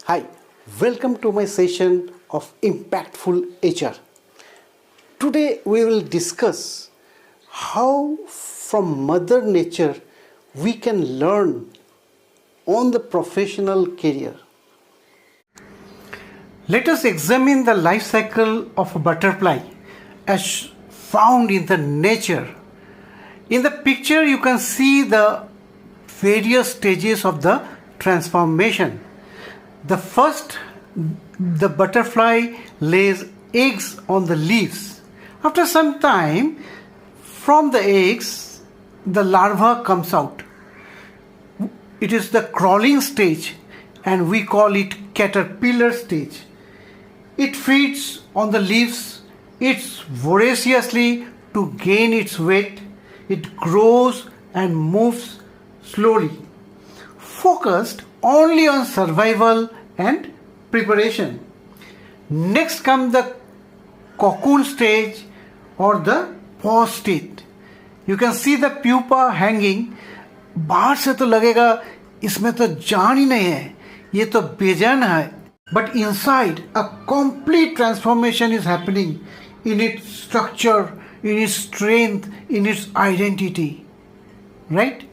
Hi, welcome to my session of Impactful HR. Today we will discuss how from Mother Nature we can learn on the professional career. Let us examine the life cycle of a butterfly as found in the nature. In the picture you can see the various stages of the transformation. The first, the butterfly lays eggs on the leaves. After some time, from the eggs, the larva comes out. It is the crawling stage and we call it caterpillar stage. It feeds on the leaves, eats voraciously to gain its weight. It grows and moves slowly, focused only on survival and preparation. Next comes the cocoon stage or the pause state. You can see the pupa hanging. बाहर से तो लगेगा इसमें तो जान ही नहीं है, ये तो बेजान है. But inside a complete transformation is happening in its structure, in its strength, in its identity. Right?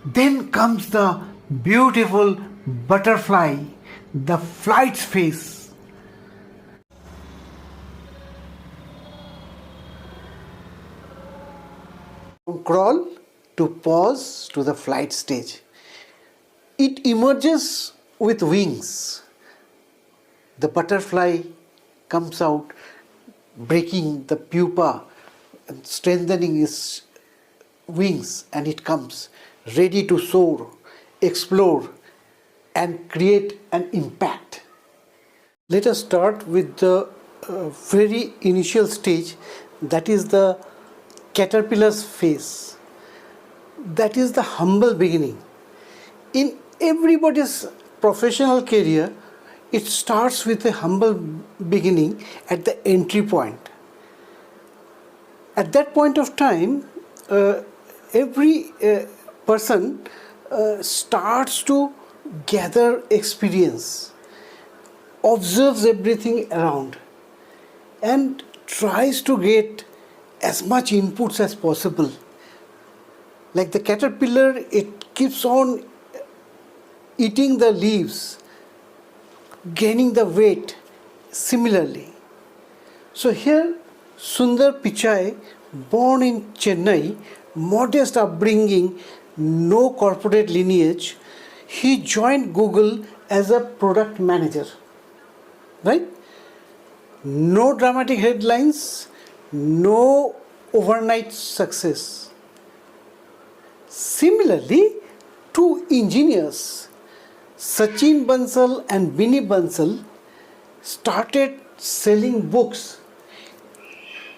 Then comes the beautiful butterfly, the flight phase. From crawl to pause to the flight stage. It emerges with wings. The butterfly comes out, breaking the pupa and strengthening its wings, and it comes ready to soar, explore, and create an impact. Let us start with the very initial stage, that is the caterpillar's phase. That is the humble beginning. In everybody's professional career, it starts with a humble beginning at the entry point. At that point of time, every person starts to gather experience, observes everything around, and tries to get as much inputs as possible. Like the caterpillar, it keeps on eating the leaves, gaining the weight similarly. So here Sundar Pichai, born in Chennai, modest upbringing, no corporate lineage, he joined Google as a product manager. Right? No dramatic headlines, no overnight success. Similarly, two engineers, Sachin Bansal and Vinny Bansal, started selling books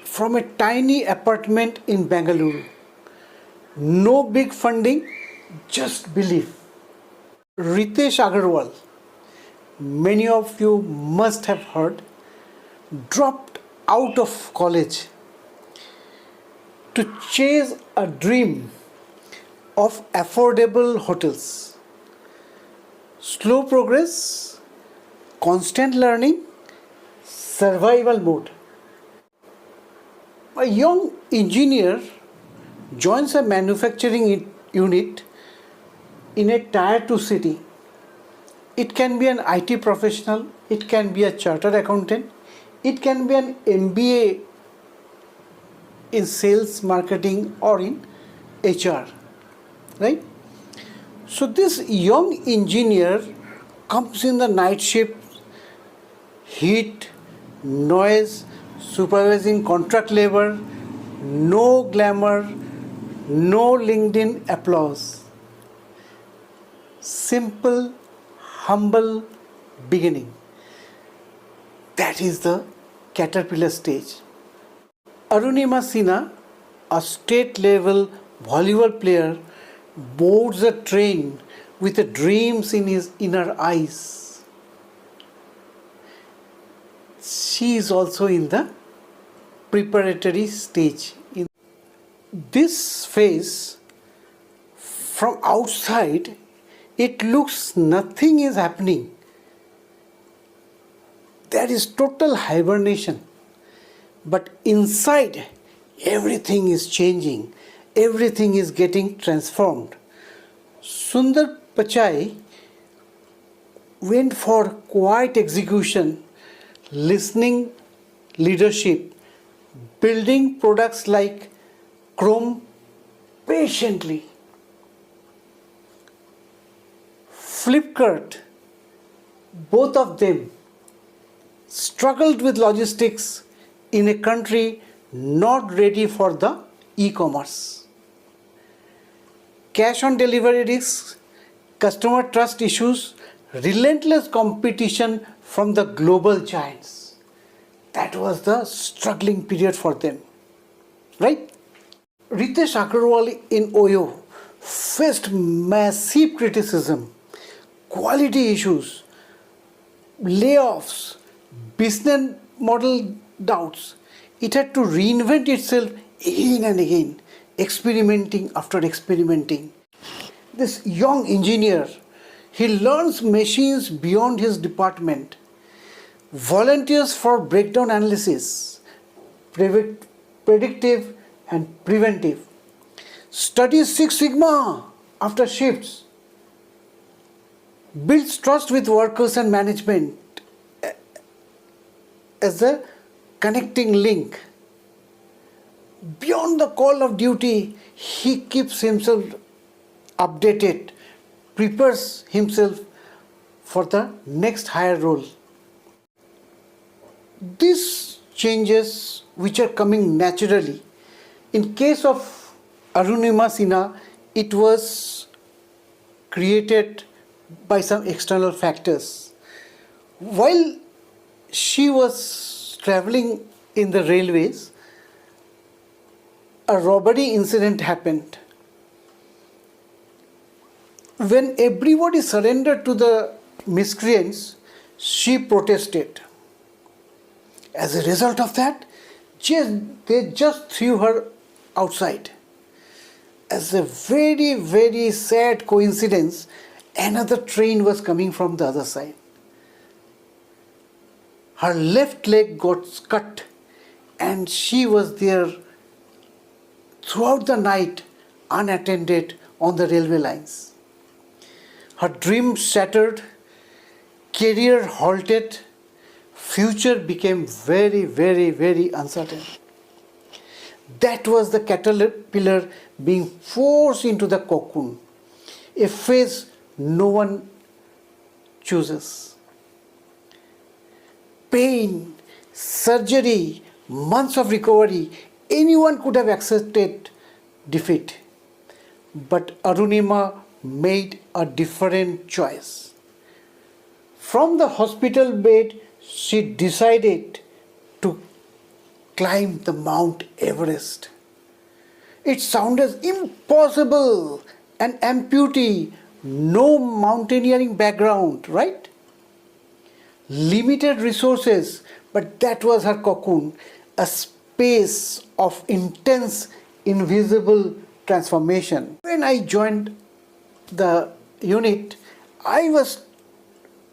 from a tiny apartment in Bengaluru. No big funding, just belief. Ritesh Agarwal, many of you must have heard, dropped out of college to chase a dream of affordable hotels. Slow progress, constant learning, survival mode. A young engineer joins a manufacturing unit in a tier 2 city. It can be an IT professional, it can be a chartered accountant, it can be an MBA in sales, marketing, or in HR. Right? So this young engineer comes in the night shift, heat, noise, supervising contract labor, no glamour, no LinkedIn applause. Simple, humble beginning. That is the caterpillar stage. Arunima Sinha, a state level volleyball player, boards a train with the dreams in his inner eyes. She is also in the preparatory stage. In this phase, from outside, it looks nothing is happening, there is total hibernation. But inside, everything is changing, everything is getting transformed. Sundar Pichai went for quiet execution, listening leadership, building products like Chrome patiently. Flipkart, both of them struggled with logistics in a country not ready for the e-commerce. Cash on delivery risks, customer trust issues, relentless competition from the global giants. That was the struggling period for them, right? Ritesh Agarwal in Oyo faced massive criticism, quality issues, layoffs, business model doubts. It had to reinvent itself again and again, experimenting after experimenting. This young engineer, he learns machines beyond his department, volunteers for breakdown analysis, predictive and preventive, studies Six Sigma after shifts, builds trust with workers and management as a connecting link. Beyond the call of duty, he keeps himself updated, prepares himself for the next higher role. These changes which are coming naturally. In case of Arunima Sinha, it was created by some external factors. While she was traveling in the railways, a robbery incident happened. When everybody surrendered to the miscreants, she protested. As a result of that, they just threw her outside. As a very, very sad coincidence, another train was coming from the other side. Her left leg got cut and she was there throughout the night unattended on the railway lines. Her dreams shattered, career halted, future became very, very, very uncertain. That was the caterpillar being forced into the cocoon, a phase no one chooses. Pain, surgery, months of recovery, anyone could have accepted defeat. But Arunima made a different choice. From the hospital bed, she decided to climb the Mount Everest. It sounded impossible, an amputee, no mountaineering background, right? Limited resources, but that was her cocoon, a space of intense, invisible transformation. When I joined the unit, I was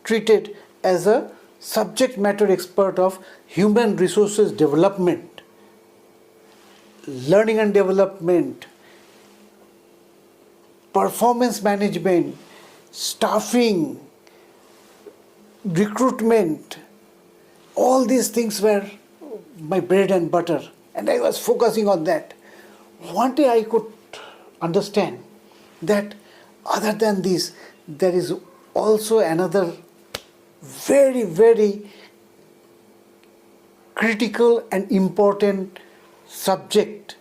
treated as a subject matter expert of human resources development, learning and development, performance management, staffing, recruitment. All these things were my bread and butter, and I was focusing on that. One day I could understand that other than this, there is also another very, very critical and important subject.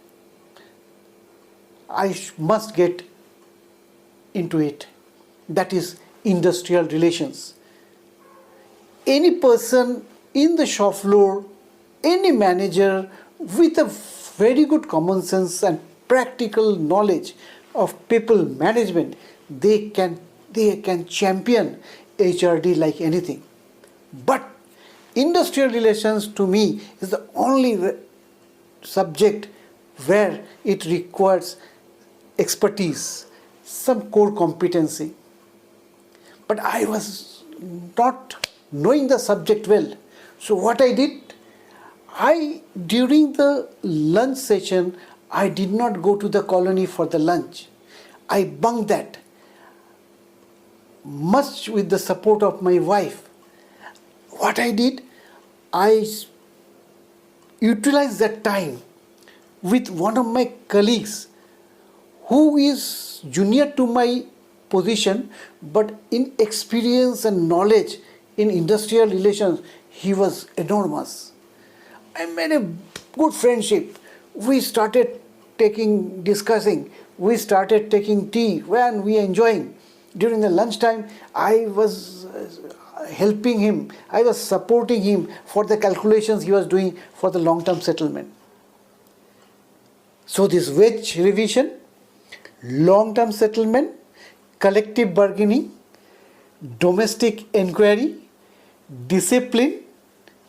I must get into it. That is industrial relations. Any person in the shop floor, any manager with a very good common sense and practical knowledge of people management, they can champion HRD like anything. But industrial relations to me is the only subject where it requires expertise, some core competency. But I was not knowing the subject well. So what I did, during the lunch session, I did not go to the colony for the lunch. I bunked that, much with the support of my wife. What I did, I utilized that time with one of my colleagues who is junior to my position, but in experience and knowledge in industrial relations, he was enormous. I made a good friendship. We started discussing. We started taking tea when we enjoying. During the lunchtime, I was helping him. I was supporting him for the calculations he was doing for the long-term settlement. So this wage revision, long-term settlement, collective bargaining, domestic inquiry, discipline,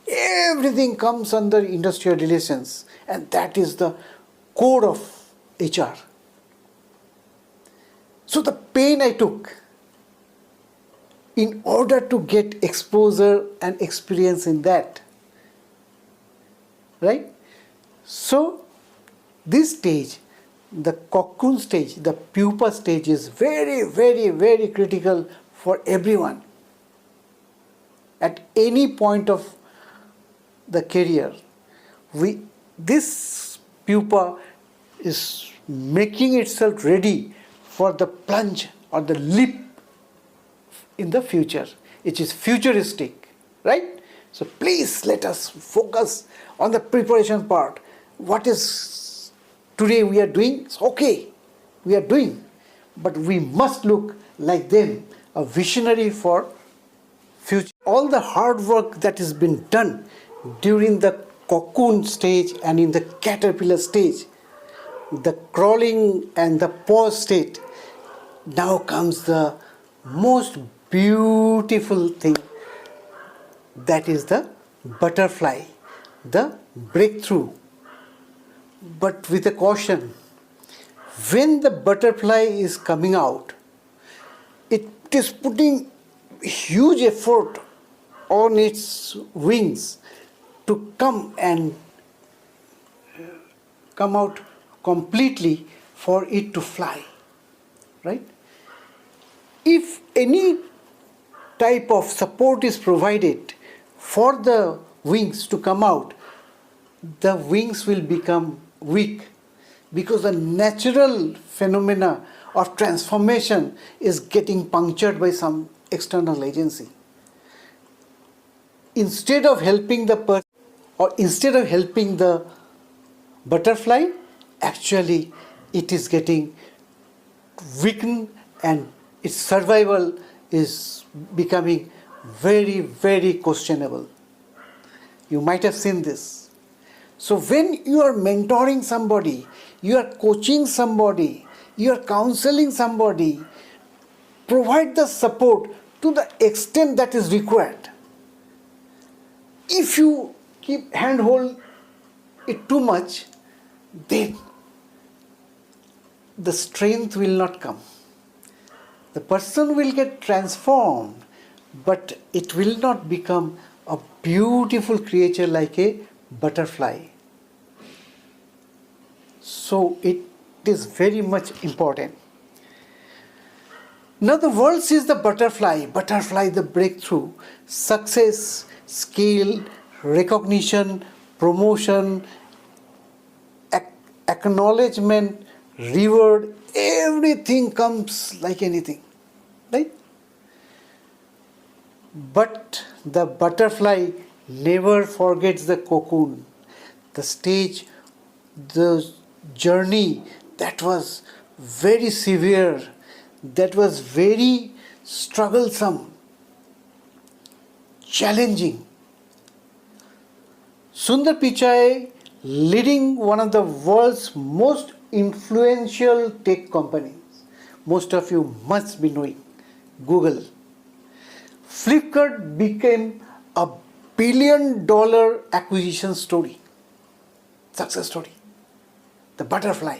everything comes under industrial relations, and that is the core of HR. So the pain I took in order to get exposure and experience in that, right? So this stage, the cocoon stage, the pupa stage, is very, very, very critical for everyone. At any point of the career, this pupa is making itself ready for the plunge or the leap in the future, which is futuristic, right? So please let us focus on the preparation part. What is today we are doing, it's okay, we are doing, but we must look like them, a visionary for future. All the hard work that has been done during the cocoon stage and in the caterpillar stage, the crawling and the pause state, now comes the most beautiful thing, that is the butterfly, the breakthrough. But with a caution, when the butterfly is coming out, it is putting huge effort on its wings to come out completely for it to fly, right? If any type of support is provided for the wings to come out, the wings will become weak because the natural phenomena of transformation is getting punctured by some external agency. Instead of helping the person, or instead of helping the butterfly, actually it is getting weakened and its survival is becoming very, very questionable. You might have seen this. So when you are mentoring somebody, you are coaching somebody, you are counseling somebody, provide the support to the extent that is required. If you keep handhold it too much, then the strength will not come. The person will get transformed, but it will not become a beautiful creature like a butterfly. So it is very much important. Now the world sees the butterfly, the breakthrough, success, skill, recognition, promotion, acknowledgement, reward, everything comes like anything, right? But the butterfly never forgets the cocoon, the stage, the journey that was very severe, that was very strugglesome, challenging. Sundar Pichai, leading one of the world's most influential tech companies, most of you must be knowing, Google. Flipkart became a $1 billion acquisition story, success story. The butterfly.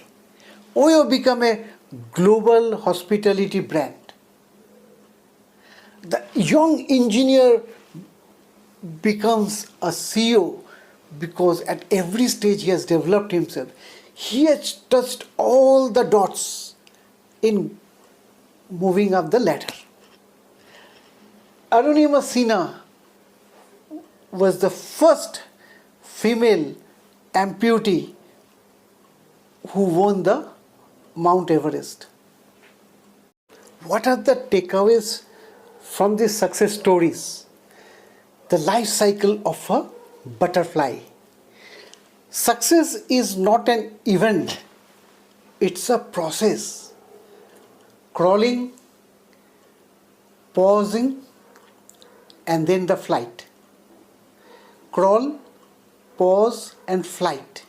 Oyo became a global hospitality brand. The young engineer becomes a CEO because at every stage he has developed himself. He has touched all the dots in moving up the ladder. Arunima Sinha was the first female amputee who won the Mount Everest. What are the takeaways from these success stories? The life cycle of a butterfly. Success is not an event, it's a process. Crawling, pausing, and then the flight. Crawl, pause, and flight.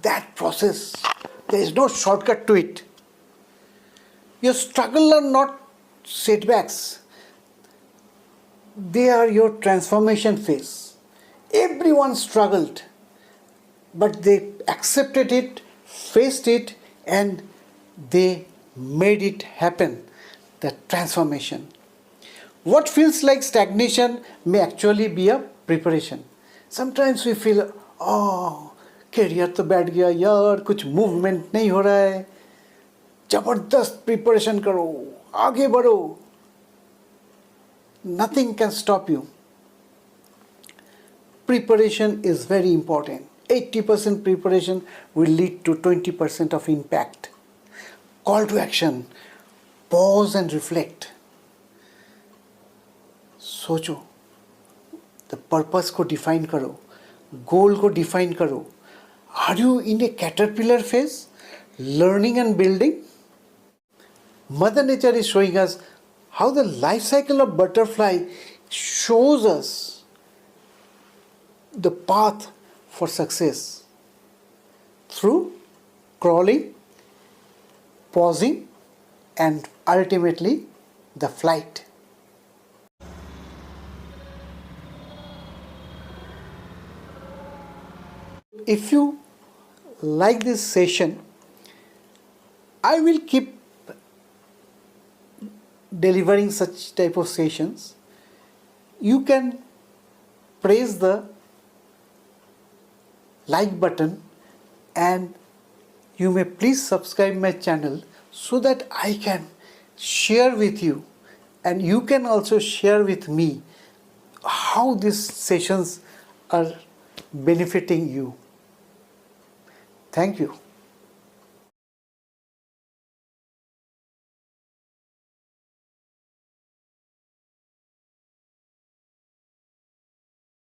That process, there is no shortcut to it. Your struggle are not setbacks, they are your transformation phase. Everyone struggled, but they accepted it, faced it, and they made it happen. The transformation. What feels like stagnation may actually be a preparation. Sometimes we feel, oh, career तो बैठ गया यार, कुछ movement नहीं हो रहा है. जबरदस्त preparation करो, आगे बढ़ो. Nothing can stop you. Preparation is very important. 80% preparation will lead to 20% of impact. Call to action. Pause and reflect. सोचो. The purpose को define करो. Goal को define करो. Are you in a caterpillar phase? Learning and building? Mother Nature is showing us how the life cycle of butterfly shows us the path for success through crawling, pausing, and ultimately the flight. If you like this session, I will keep delivering such type of sessions. You can press the like button and you may please subscribe my channel so that I can share with you and you can also share with me how these sessions are benefiting you. Thank you.